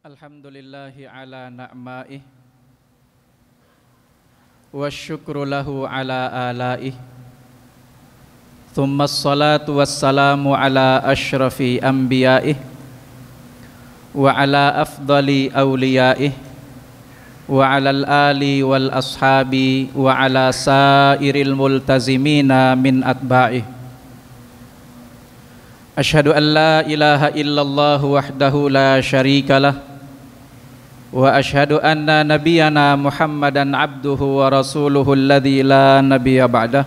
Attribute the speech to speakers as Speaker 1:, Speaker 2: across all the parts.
Speaker 1: Alhamdulillahi ala na'maih wa syukru lahu ala alaih. Thumma assalatu wassalamu ala ashrafi anbiyaih wa ala afdali awliyaih wa ala al-ali wal ashabi wa ala sairil multazimina min atba'ih. Ashhadu an la ilaha illallah wahdahu la syarikalah wa ashhadu anna nabiyyana Muhammadan abduhu wa rasuluhu alladzi la nabiyya ba'dah.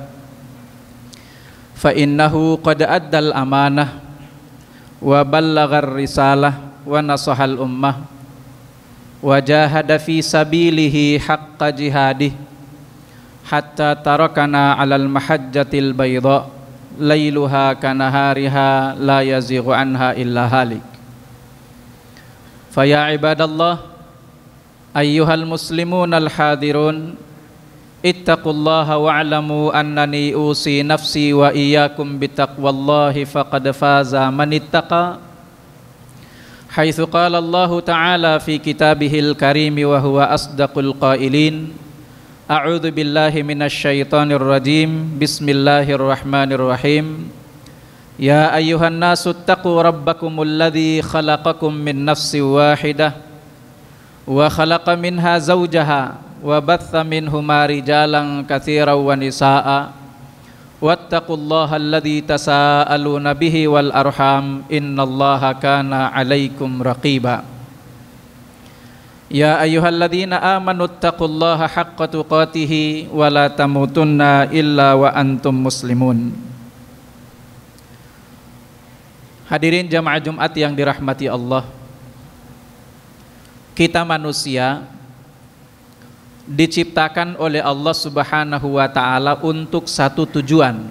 Speaker 1: Fa innahu qad addal amanah wa ballaghar risalah wa nasahal ummah wa jahada fi sabilihi haqqa jihadih hatta tarakana 'alal mahajjatil bayda lailuha kanahariha la yazighu anha illa halik. Fa ya ibadallah ayyuhal muslimun al-hadirun, ittaqullaha wa'lamu annani usi nafsi wa iyyakum bitaqwallahi faqad faza man ittaqa. Haitsu qala Allah ta'ala fi kitabihil karim wa huwa asdaqul qailin. A'udzu billahi minasy syaithanir rajim. Bismillahirrahmanirrahim. Ya ayyuhan nasu taqu rabbakumul ladzi khalaqakum min nafsin wahidah wa khalaqa minha zawjaha wa batha minhuma rijalan katsiran wa nisaa wattaqullaha alladzi tasaaluna bihi wal arham innallaha kana 'alaikum raqiba. Ya ayyuhalladzina amanu taqullaha haqqa tuqatih wa la tamutunna illa wa antum muslimun. Hadirin jamaah Jumat yang dirahmati Allah, kita manusia diciptakan oleh Allah Subhanahu wa ta'ala untuk satu tujuan.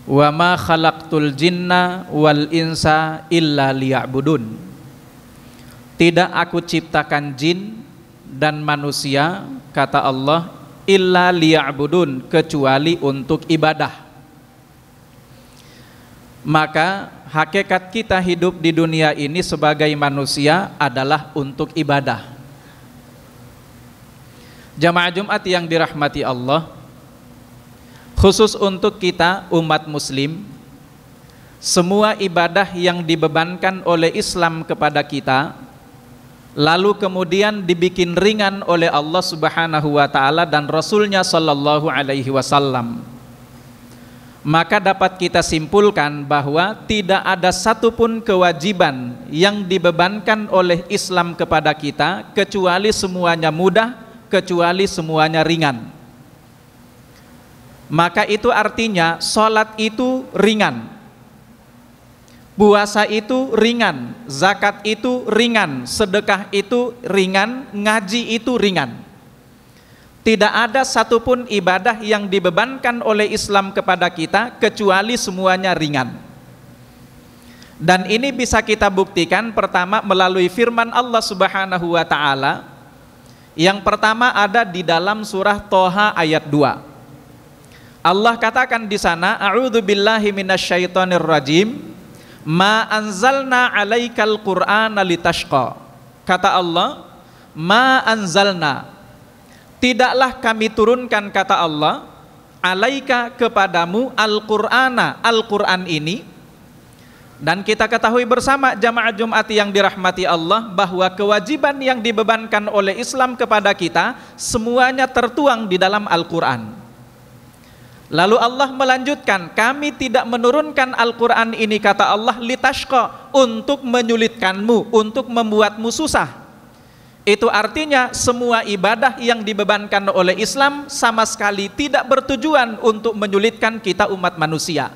Speaker 1: Wa ma khalaqtul jinna wal insa illa liya'budun. Tidak aku ciptakan jin dan manusia, kata Allah, illa liya'budun, kecuali untuk ibadah. Maka hakikat kita hidup di dunia ini sebagai manusia adalah untuk ibadah. Jamaah Jumat yang dirahmati Allah, khusus untuk kita umat muslim, semua ibadah yang dibebankan oleh Islam kepada kita lalu kemudian dibikin ringan oleh Allah Subhanahu wa ta'ala dan Rasulnya sallallahu alaihi wasallam, maka dapat kita simpulkan bahwa tidak ada satupun kewajiban yang dibebankan oleh Islam kepada kita kecuali semuanya mudah, kecuali semuanya ringan. Maka itu artinya sholat itu ringan, puasa itu ringan, zakat itu ringan, sedekah itu ringan, ngaji itu ringan. Tidak ada satupun ibadah yang dibebankan oleh Islam kepada kita kecuali semuanya ringan. Dan ini bisa kita buktikan pertama melalui firman Allah Subhanahu wa ta'ala. Yang pertama ada di dalam surah Toha ayat 2. Allah katakan di sana, a'udzu billahi minasyaitonir rajim, ma anzalna 'alaikal qur'ana litashqa. Kata Allah, ma anzalna, tidaklah kami turunkan, kata Allah, alaika, kepadamu, al-Qur'ana, Al-Quran ini. Dan kita ketahui bersama jamaah Jumat yang dirahmati Allah bahwa kewajiban yang dibebankan oleh Islam kepada kita semuanya tertuang di dalam Al-Quran. Lalu Allah melanjutkan, kami tidak menurunkan Al-Quran ini, kata Allah, litashqa, untuk menyulitkanmu, untuk membuatmu susah. Itu artinya semua ibadah yang dibebankan oleh Islam sama sekali tidak bertujuan untuk menyulitkan kita umat manusia.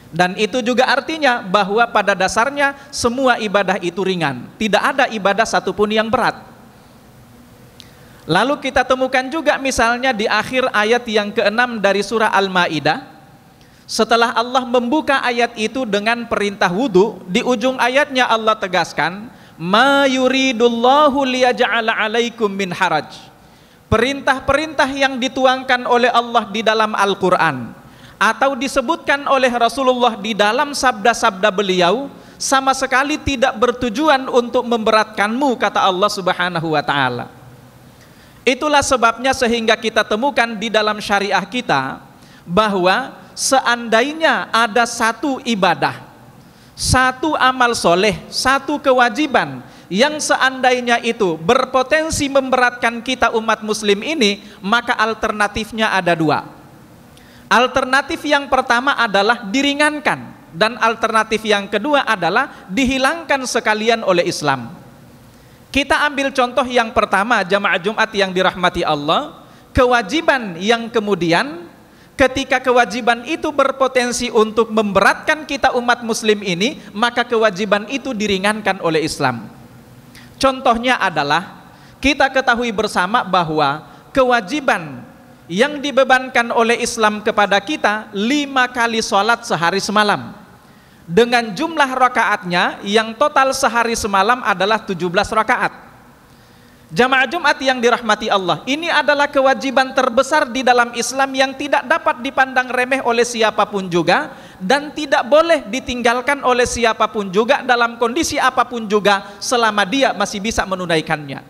Speaker 1: Dan itu juga artinya bahwa pada dasarnya semua ibadah itu ringan. Tidak ada ibadah satupun yang berat. Lalu kita temukan juga misalnya di akhir ayat yang ke-6 dari surah Al-Maidah, setelah Allah membuka ayat itu dengan perintah wudu, di ujung ayatnya Allah tegaskan, ma yuridullahu liyaj'ala 'alaikum min haraj. Perintah-perintah yang dituangkan oleh Allah di dalam Al-Quran atau disebutkan oleh Rasulullah di dalam sabda-sabda beliau sama sekali tidak bertujuan untuk memberatkanmu, kata Allah Subhanahu wa taala. Itulah sebabnya sehingga kita temukan di dalam syariah kita bahwa seandainya ada satu ibadah, satu amal soleh, satu kewajiban yang seandainya itu berpotensi memberatkan kita umat muslim ini, maka alternatifnya ada dua. Alternatif yang pertama adalah diringankan, dan alternatif yang kedua adalah dihilangkan sekalian oleh Islam. Kita ambil contoh yang pertama, jamaah Jumat yang dirahmati Allah, kewajiban yang kemudian ketika kewajiban itu berpotensi untuk memberatkan kita umat muslim ini, maka kewajiban itu diringankan oleh Islam. Contohnya adalah kita ketahui bersama bahwa kewajiban yang dibebankan oleh Islam kepada kita 5 kali sholat sehari semalam, dengan jumlah rakaatnya yang total sehari semalam adalah 17 rakaat. Jamaah Jumat yang dirahmati Allah, ini adalah kewajiban terbesar di dalam Islam yang tidak dapat dipandang remeh oleh siapapun juga, dan tidak boleh ditinggalkan oleh siapapun juga dalam kondisi apapun juga selama dia masih bisa menunaikannya.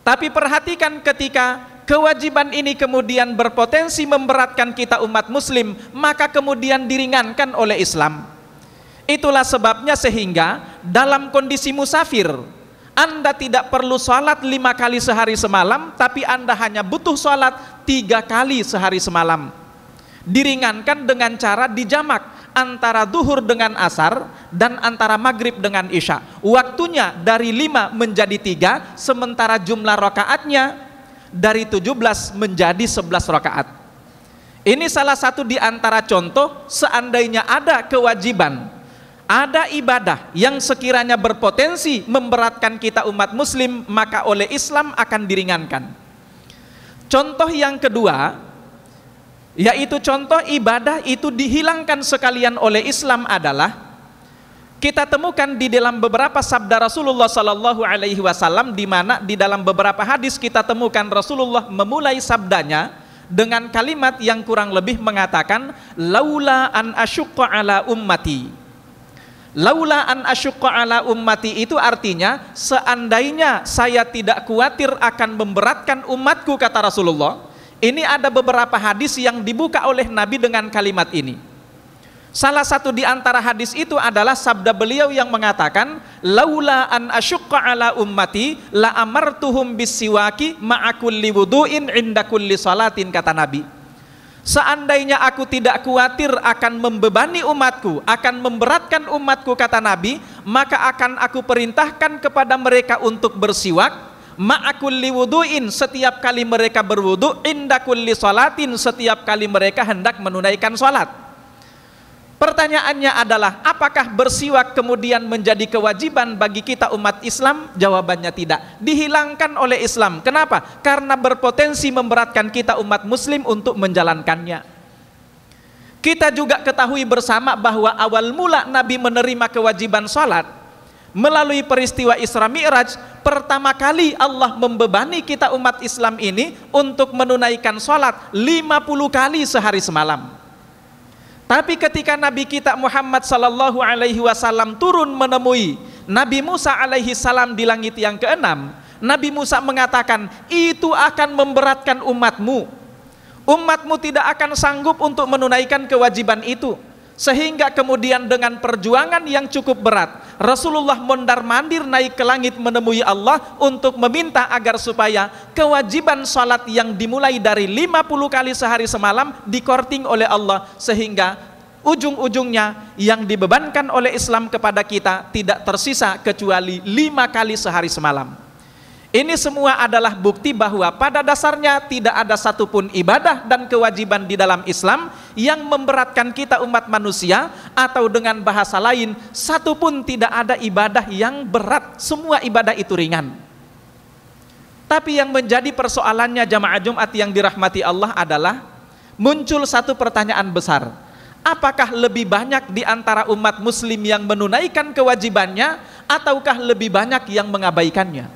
Speaker 1: Tapi perhatikan, ketika kewajiban ini kemudian berpotensi memberatkan kita umat muslim, maka kemudian diringankan oleh Islam. Itulah sebabnya sehingga dalam kondisi musafir, Anda tidak perlu sholat 5 kali sehari semalam, tapi Anda hanya butuh sholat 3 kali sehari semalam. Diringankan dengan cara dijamak antara duhur dengan asar dan antara maghrib dengan isya. Waktunya dari 5 menjadi 3, sementara jumlah rakaatnya dari 17 menjadi 11 rakaat. Ini salah satu di antara contoh seandainya ada kewajiban, ada ibadah yang sekiranya berpotensi memberatkan kita umat muslim, maka oleh Islam akan diringankan. Contoh yang kedua, yaitu contoh ibadah itu dihilangkan sekalian oleh Islam adalah kita temukan di dalam beberapa sabda Rasulullah Sallallahu Alaihi Wasallam, di mana di dalam beberapa hadis kita temukan Rasulullah memulai sabdanya dengan kalimat yang kurang lebih mengatakan, laula an asyukka ala ummati. Laula an asyukka ala ummati itu artinya seandainya saya tidak khawatir akan memberatkan umatku, kata Rasulullah. Ini ada beberapa hadis yang dibuka oleh Nabi dengan kalimat ini. Salah satu di antara hadis itu adalah sabda beliau yang mengatakan, laula an asyukka ala ummati la amartuhum bisiwaki ma'a kulli wudu'in inda kulli salatin, kata Nabi. Seandainya aku tidak khawatir akan membebani umatku, akan memberatkan umatku, kata Nabi, maka akan aku perintahkan kepada mereka untuk bersiwak ma'a kulli wudu'in, setiap kali mereka berwudu, inda kulli salatin, setiap kali mereka hendak menunaikan salat. Pertanyaannya adalah, apakah bersiwak kemudian menjadi kewajiban bagi kita umat Islam? Jawabannya tidak, dihilangkan oleh Islam. Kenapa? Karena berpotensi memberatkan kita umat muslim untuk menjalankannya. Kita juga ketahui bersama bahwa awal mula Nabi menerima kewajiban salat melalui peristiwa Isra Mi'raj. Pertama kali Allah membebani kita umat Islam ini untuk menunaikan salat 50 kali sehari semalam. Tapi ketika Nabi kita Muhammad sallallahu alaihi wasallam turun menemui Nabi Musa alaihi salam di langit yang ke-6, Nabi Musa mengatakan, itu akan memberatkan umatmu. Umatmu tidak akan sanggup untuk menunaikan kewajiban itu. Sehingga kemudian dengan perjuangan yang cukup berat, Rasulullah mondar-mandir naik ke langit menemui Allah untuk meminta agar supaya kewajiban salat yang dimulai dari 50 kali sehari semalam dikorting oleh Allah, sehingga ujung-ujungnya yang dibebankan oleh Islam kepada kita tidak tersisa kecuali 5 kali sehari semalam. Ini semua adalah bukti bahwa pada dasarnya tidak ada satupun ibadah dan kewajiban di dalam Islam yang memberatkan kita umat manusia, atau dengan bahasa lain, satupun tidak ada ibadah yang berat, semua ibadah itu ringan. Tapi yang menjadi persoalannya jamaah Jumat yang dirahmati Allah adalah muncul satu pertanyaan besar. Apakah lebih banyak di antara umat muslim yang menunaikan kewajibannya, ataukah lebih banyak yang mengabaikannya?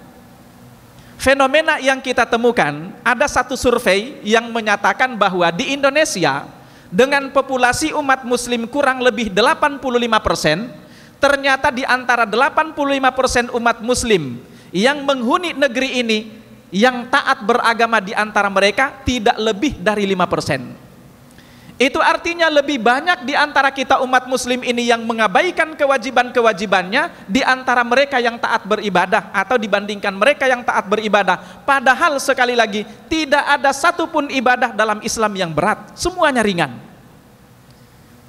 Speaker 1: Fenomena yang kita temukan, ada satu survei yang menyatakan bahwa di Indonesia dengan populasi umat muslim kurang lebih 85%, ternyata di antara 85% umat muslim yang menghuni negeri ini, yang taat beragama di antara mereka tidak lebih dari 5%. Itu artinya lebih banyak di antara kita umat muslim ini yang mengabaikan kewajiban-kewajibannya di antara mereka yang taat beribadah, atau dibandingkan mereka yang taat beribadah. Padahal sekali lagi tidak ada satupun ibadah dalam Islam yang berat, semuanya ringan.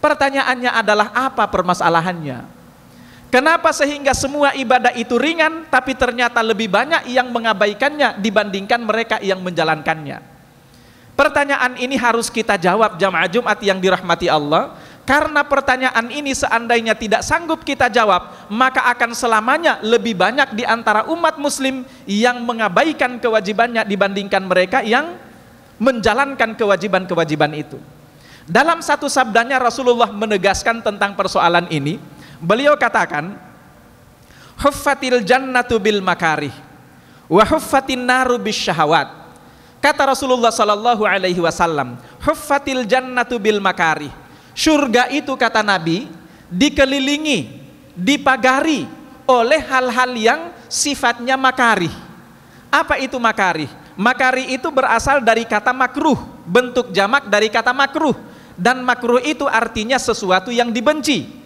Speaker 1: Pertanyaannya adalah apa permasalahannya? Kenapa sehingga semua ibadah itu ringan tapi ternyata lebih banyak yang mengabaikannya dibandingkan mereka yang menjalankannya? Pertanyaan ini harus kita jawab jamaah Jumat yang dirahmati Allah, karena pertanyaan ini seandainya tidak sanggup kita jawab, maka akan selamanya lebih banyak di antara umat muslim yang mengabaikan kewajibannya dibandingkan mereka yang menjalankan kewajiban-kewajiban itu. Dalam satu sabdanya Rasulullah menegaskan tentang persoalan ini. Beliau katakan, huffatil jannatu bil makarih wa huffatin naru bis syahawat. Kata Rasulullah sallallahu alaihi wasallam, huffatil jannatu bil makarih. Surga itu, kata Nabi, dikelilingi, dipagari oleh hal-hal yang sifatnya makarih. Apa itu makarih? Makarih itu berasal dari kata makruh, bentuk jamak dari kata makruh, dan makruh itu artinya sesuatu yang dibenci.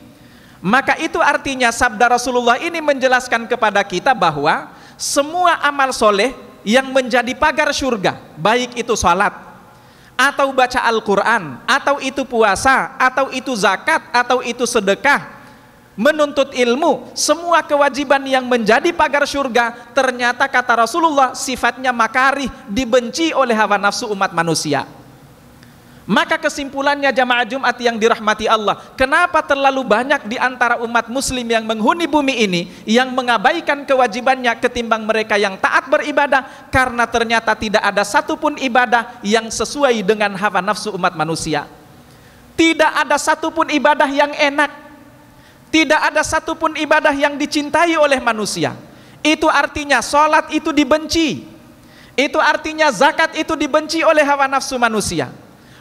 Speaker 1: Maka itu artinya sabda Rasulullah ini menjelaskan kepada kita bahwa semua amal soleh yang menjadi pagar surga, baik itu salat, atau baca Al-Quran, atau itu puasa, atau itu zakat, atau itu sedekah, menuntut ilmu, semua kewajiban yang menjadi pagar surga, ternyata kata Rasulullah sifatnya makarih, dibenci oleh hawa nafsu umat manusia. Maka kesimpulannya jamaah Jumat yang dirahmati Allah, kenapa terlalu banyak di antara umat muslim yang menghuni bumi ini yang mengabaikan kewajibannya ketimbang mereka yang taat beribadah? Karena ternyata tidak ada satupun ibadah yang sesuai dengan hawa nafsu umat manusia. Tidak ada satupun ibadah yang enak, tidak ada satupun ibadah yang dicintai oleh manusia. Itu artinya sholat itu dibenci, itu artinya zakat itu dibenci oleh hawa nafsu manusia,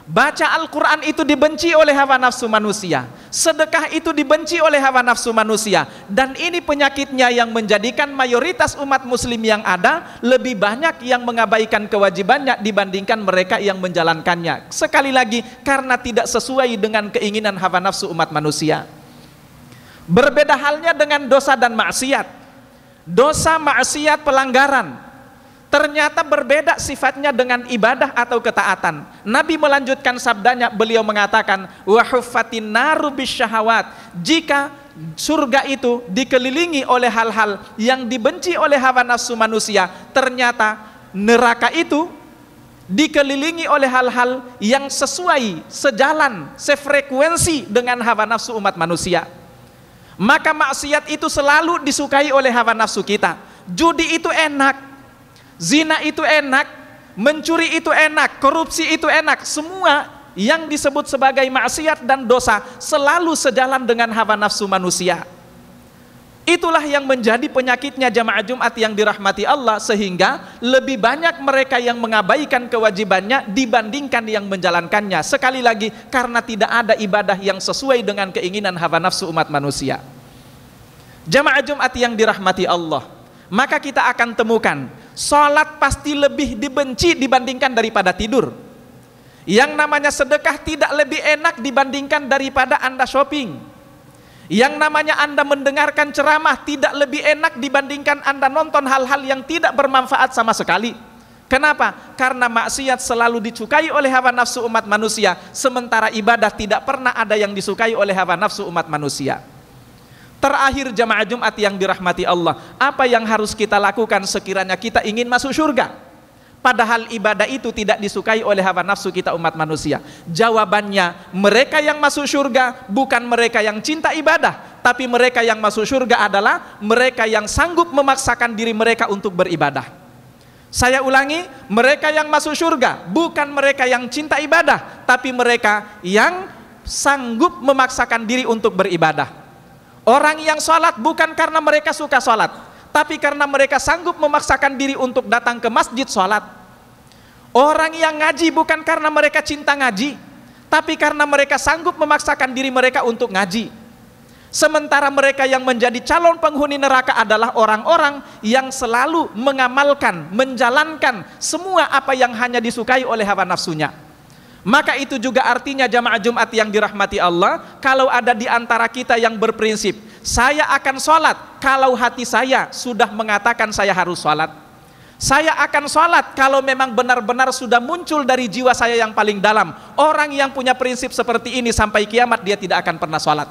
Speaker 1: baca Al-Quran itu dibenci oleh hawa nafsu manusia, sedekah itu dibenci oleh hawa nafsu manusia. Dan ini penyakitnya yang menjadikan mayoritas umat muslim yang ada lebih banyak yang mengabaikan kewajibannya dibandingkan mereka yang menjalankannya. Sekali lagi, karena tidak sesuai dengan keinginan hawa nafsu umat manusia. Berbeda halnya dengan dosa dan maksiat. Dosa, maksiat, pelanggaran ternyata berbeda sifatnya dengan ibadah atau ketaatan. Nabi melanjutkan sabdanya, beliau mengatakan, wa huffatin naru bisyahawat. Jika surga itu dikelilingi oleh hal-hal yang dibenci oleh hawa nafsu manusia, ternyata neraka itu dikelilingi oleh hal-hal yang sesuai, sejalan, sefrekuensi dengan hawa nafsu umat manusia. Maka maksiat itu selalu disukai oleh hawa nafsu kita. Judi itu enak, zina itu enak, mencuri itu enak, korupsi itu enak. Semua yang disebut sebagai maksiat dan dosa selalu sejalan dengan hawa nafsu manusia. Itulah yang menjadi penyakitnya jamaah Jumat yang dirahmati Allah, sehingga lebih banyak mereka yang mengabaikan kewajibannya dibandingkan yang menjalankannya. Sekali lagi, karena tidak ada ibadah yang sesuai dengan keinginan hawa nafsu umat manusia. Jamaah Jumat yang dirahmati Allah, maka kita akan temukan salat pasti lebih dibenci dibandingkan daripada tidur. Yang namanya sedekah tidak lebih enak dibandingkan daripada Anda shopping. Yang namanya Anda mendengarkan ceramah tidak lebih enak dibandingkan Anda nonton hal-hal yang tidak bermanfaat sama sekali. Kenapa? Karena maksiat selalu disukai oleh hawa nafsu umat manusia, sementara ibadah tidak pernah ada yang disukai oleh hawa nafsu umat manusia. Terakhir jamaah Jumat yang dirahmati Allah, apa yang harus kita lakukan sekiranya kita ingin masuk surga? Padahal ibadah itu tidak disukai oleh hawa nafsu kita umat manusia. Jawabannya, mereka yang masuk surga bukan mereka yang cinta ibadah, tapi mereka yang masuk surga adalah mereka yang sanggup memaksakan diri mereka untuk beribadah. Saya ulangi, mereka yang masuk surga bukan mereka yang cinta ibadah, tapi mereka yang sanggup memaksakan diri untuk beribadah. Orang yang sholat bukan karena mereka suka sholat, tapi karena mereka sanggup memaksakan diri untuk datang ke masjid sholat. Orang yang ngaji bukan karena mereka cinta ngaji, tapi karena mereka sanggup memaksakan diri mereka untuk ngaji. Sementara mereka yang menjadi calon penghuni neraka adalah orang-orang yang selalu mengamalkan, menjalankan semua apa yang hanya disukai oleh hawa nafsunya. Maka itu juga artinya jamaah Jumat yang dirahmati Allah, kalau ada di antara kita yang berprinsip, saya akan sholat kalau hati saya sudah mengatakan saya harus sholat. Saya akan sholat kalau memang benar-benar sudah muncul dari jiwa saya yang paling dalam. Orang yang punya prinsip seperti ini sampai kiamat dia tidak akan pernah sholat.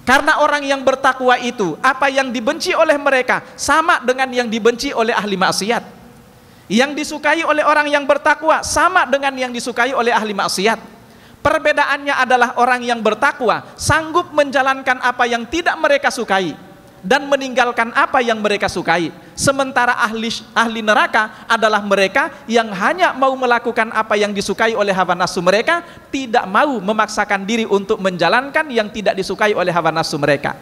Speaker 1: Karena orang yang bertakwa itu, apa yang dibenci oleh mereka sama dengan yang dibenci oleh ahli maksiat. Yang disukai oleh orang yang bertakwa sama dengan yang disukai oleh ahli maksiat. Perbedaannya adalah orang yang bertakwa sanggup menjalankan apa yang tidak mereka sukai dan meninggalkan apa yang mereka sukai. Sementara ahli neraka adalah mereka yang hanya mau melakukan apa yang disukai oleh hawa nafsu mereka, tidak mau memaksakan diri untuk menjalankan yang tidak disukai oleh hawa nafsu mereka.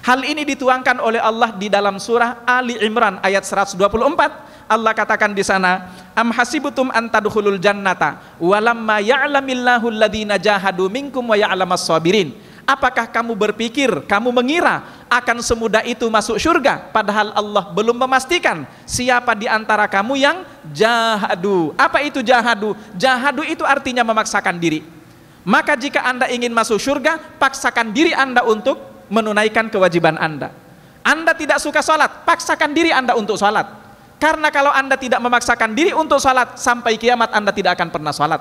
Speaker 1: Hal ini dituangkan oleh Allah di dalam surah Ali Imran ayat 124. Allah katakan di sana, am hasibutum an tadkhulul jannata walamma ya'lamillahu alladhina jahadu minkum wa ya'lamas sabirin. Apakah kamu berpikir, kamu mengira akan semudah itu masuk surga, padahal Allah belum memastikan siapa di antara kamu yang jahadu. Apa itu jahadu? Jahadu itu artinya memaksakan diri. Maka jika Anda ingin masuk surga, paksakan diri Anda untuk menunaikan kewajiban Anda. Anda tidak suka sholat, paksakan diri Anda untuk sholat. Karena kalau Anda tidak memaksakan diri untuk sholat, sampai kiamat Anda tidak akan pernah sholat.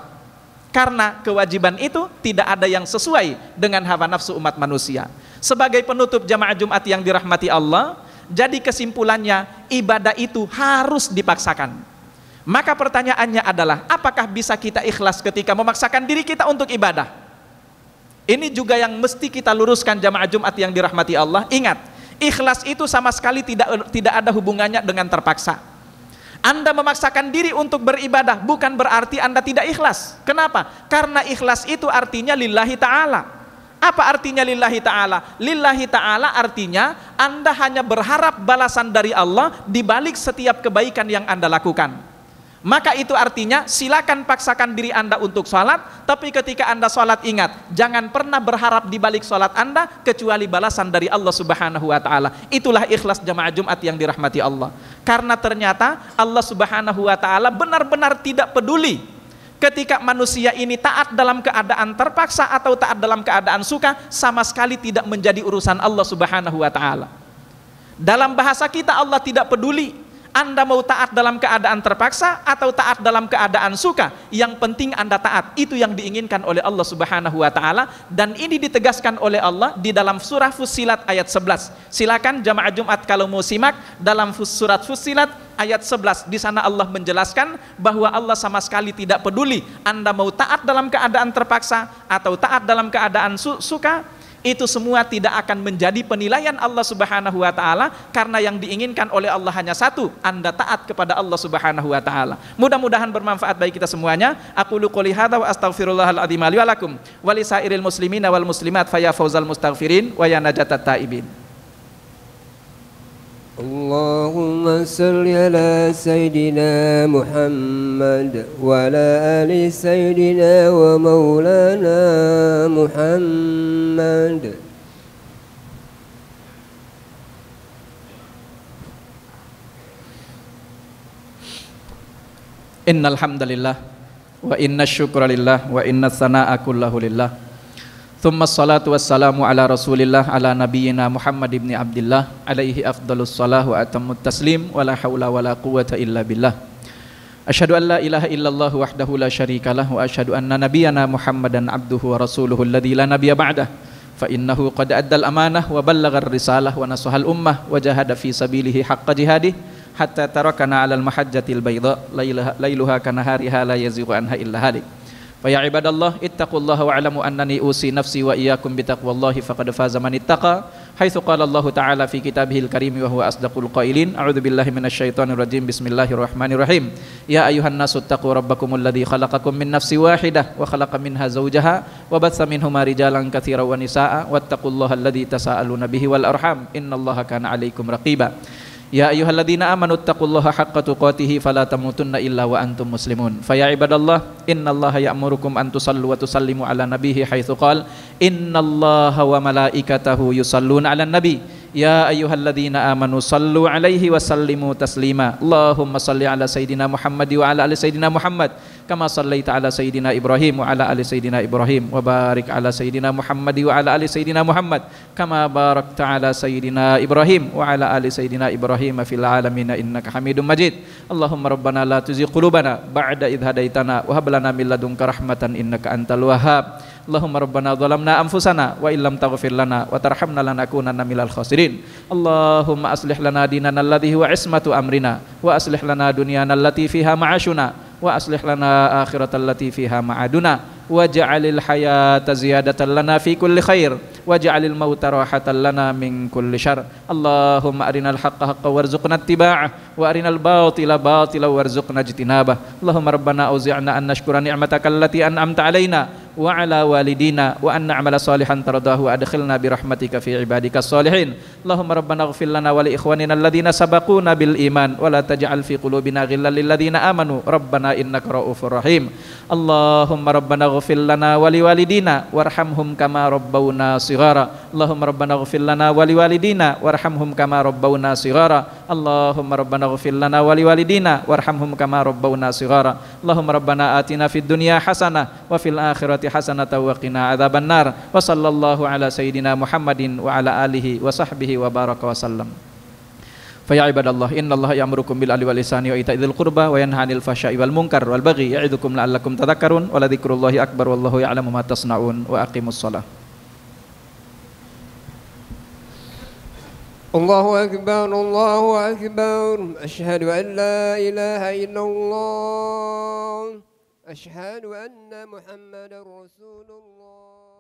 Speaker 1: Karena kewajiban itu tidak ada yang sesuai dengan hawa nafsu umat manusia. Sebagai penutup jamaah Jumat yang dirahmati Allah, jadi kesimpulannya ibadah itu harus dipaksakan. Maka pertanyaannya adalah, apakah bisa kita ikhlas ketika memaksakan diri kita untuk ibadah? Ini juga yang mesti kita luruskan jamaah Jumat yang dirahmati Allah. Ingat, ikhlas itu sama sekali tidak ada hubungannya dengan terpaksa. Anda memaksakan diri untuk beribadah bukan berarti Anda tidak ikhlas. Kenapa? Karena ikhlas itu artinya lillahi ta'ala. Apa artinya lillahi ta'ala? Lillahi ta'ala artinya Anda hanya berharap balasan dari Allah di balik setiap kebaikan yang Anda lakukan. Maka itu artinya silakan paksakan diri Anda untuk sholat, tapi ketika Anda sholat ingat, jangan pernah berharap di balik sholat Anda kecuali balasan dari Allah Subhanahu wa Ta'ala. Itulah ikhlas jamaah Jumat yang dirahmati Allah. Karena ternyata Allah Subhanahu wa Ta'ala benar-benar tidak peduli ketika manusia ini taat dalam keadaan terpaksa atau taat dalam keadaan suka, sama sekali tidak menjadi urusan Allah Subhanahu wa Ta'ala. Dalam bahasa kita, Allah tidak peduli Anda mau taat dalam keadaan terpaksa atau taat dalam keadaan suka, yang penting Anda taat. Itu yang diinginkan oleh Allah Subhanahu wa Ta'ala, dan ini ditegaskan oleh Allah di dalam surah Fussilat ayat 11. Silakan jamaah Jumat kalau mau simak dalam surat Fussilat ayat 11. Di sana Allah menjelaskan bahwa Allah sama sekali tidak peduli Anda mau taat dalam keadaan terpaksa atau taat dalam keadaan suka. Itu semua tidak akan menjadi penilaian Allah Subhanahu wa Ta'ala, karena yang diinginkan oleh Allah hanya satu, Anda taat kepada Allah Subhanahu wa Ta'ala. Mudah-mudahan bermanfaat bagi kita semuanya. Aqulu qouli hadza wa astaghfirullahal azim li wa lakum wa li sairil muslimina wal muslimat fa ya fauzal mustaghfirin wa ya najatat taibin.
Speaker 2: Allahumma salli ala Sayyidina Muhammad wa ala ali Sayyidina wa maulana Muhammad.
Speaker 1: Innal hamdalillah wa inna syukra lillah wa inna sanaa kullahu lillah. Thumma salatu wassalamu ala rasulillah ala nabiyyina Muhammad ibn Abdillah alaihi afdalus salah wa atammut taslim wa la hawla wa la quwwata illa billah. Asyhadu an la ilaha illallah wahdahu la syarikalah wa asyhadu anna nabiyyana Muhammadan abduhu wa rasuluhu alladzi la nabiyya ba'dah fa innahu qad addal amanah wa ballaghar risalah wa nasahal ummah wa jahada fi sabilihi haqqa jihadih hatta tarakana 'alal mahajjatil bayda lailuha kanahariha la yazighu anha illa halik. Fa ya ibadallah ittaqullaha wa'lamu annani usi nafsi wa iyyakum bitaqwallahi faqad faza man ittaqa haitsu qala Allah ta'ala fi kitabihil karim wa huwa asdaqul qailin a'udzu billahi minasyaitonir rajim bismillahirrahmanirrahim ya ayyuhan nasu taqu rabbakumul ladzi khalaqakum min nafsin wahidah wa khalaqa minha zawjaha wa batsa minhuma rijalan katsiran wa nisaa'a wattaqullaha alladzi tasaaluna bihi wal arham innallaha kana 'alaikum raqiba. Ya ayyuhalladzina amanu taqullaha haqqa tuqatih fala tamutunna illa wa antum muslimun. Fa ya ibadallah, innallaha ya'murukum an tusallu wa tusallimu ala nabiyhi haitsu qala innallaha wa malaikatahu yusalluna 'alan nabi. Ya ayyuhalladzina amanu sallu 'alaihi wa sallimu taslima. Allahumma salli ala sayidina Muhammad wa ala ali sayidina Muhammad kama sallaita ala sayidina Ibrahim wa ala ali sayidina Ibrahim wa barik ala sayidina Muhammad wa ala ali sayidina Muhammad kama barakta ala sayidina Ibrahim wa ala ali sayidina Ibrahim fil alamin innaka Hamidum Majid. Allahumma rabbana la tuzigh qulubana ba'da idh hadaitana wa hab lana min ladunka rahmatan innaka antal wahhab. Allahumma rabbana zalamna anfusana wa illam taghfir lana wa tarhamna lanakunanna minal khasirin. Allahumma aslih lana dinana alladhi huwa ismatu amrina wa aslih lana dunyana allati fiha ma'ashuna wa aslih lana akhiratal lati fiha ma'aduna waj'alil hayata ziyadatan lana fi kulli khair waj'alil mauta rahatan lana min kulli syarr. Allahumma arinal haqqa haqqan warzuqna ittiba'ah wa arinal batila batilan warzuqna ijtinabah. Allahumma rabbana auzi'na an nashkura ni'mataka allati an'amta alaina wa ala walidina wa an na'mala salihan tardahu wa adkhilna bi rahmatika fi ibadika salihin. Allahumma rabbana ighfir lana wa li ikhwanina alladhina sabaquna bil iman wa la taj'al fi qulubina ghillan lil ladzina amanu rabbana innaka ra'ufur rahim. Allahumma rabbana ighfir lana wa li walidina warhamhum kama rabbawna shighara. Allahumma rabbana ighfir lana wa li walidina warhamhum kama rabbawna shighara. Allahumma rabbana ighfir lana wa li walidina warhamhum kama rabbawna shighara. Allahumma rabbana atina fid dunya hasanah wa fil akhirati hasanatan wa qina adzaban nar. Wa sallallahu ala sayidina Muhammadin wa ala alihi wa sahbihi wa baraka wa sallam. Fa ya ibadallah, innallaha ya'murukum bil adli wal ihsani wa ita'i dzil qurba wa yanha 'anil fahsya'i wal munkar wal baghi ya'idukum la'allakum tadhakkarun wa la dzikrullahi akbar wallahu ya'lamu ma tasna'un wa aqimus shalah.
Speaker 2: Allahu akbar, asyhadu an la ilaha illallah, asyhadu anna Muhammadar Rasulullah.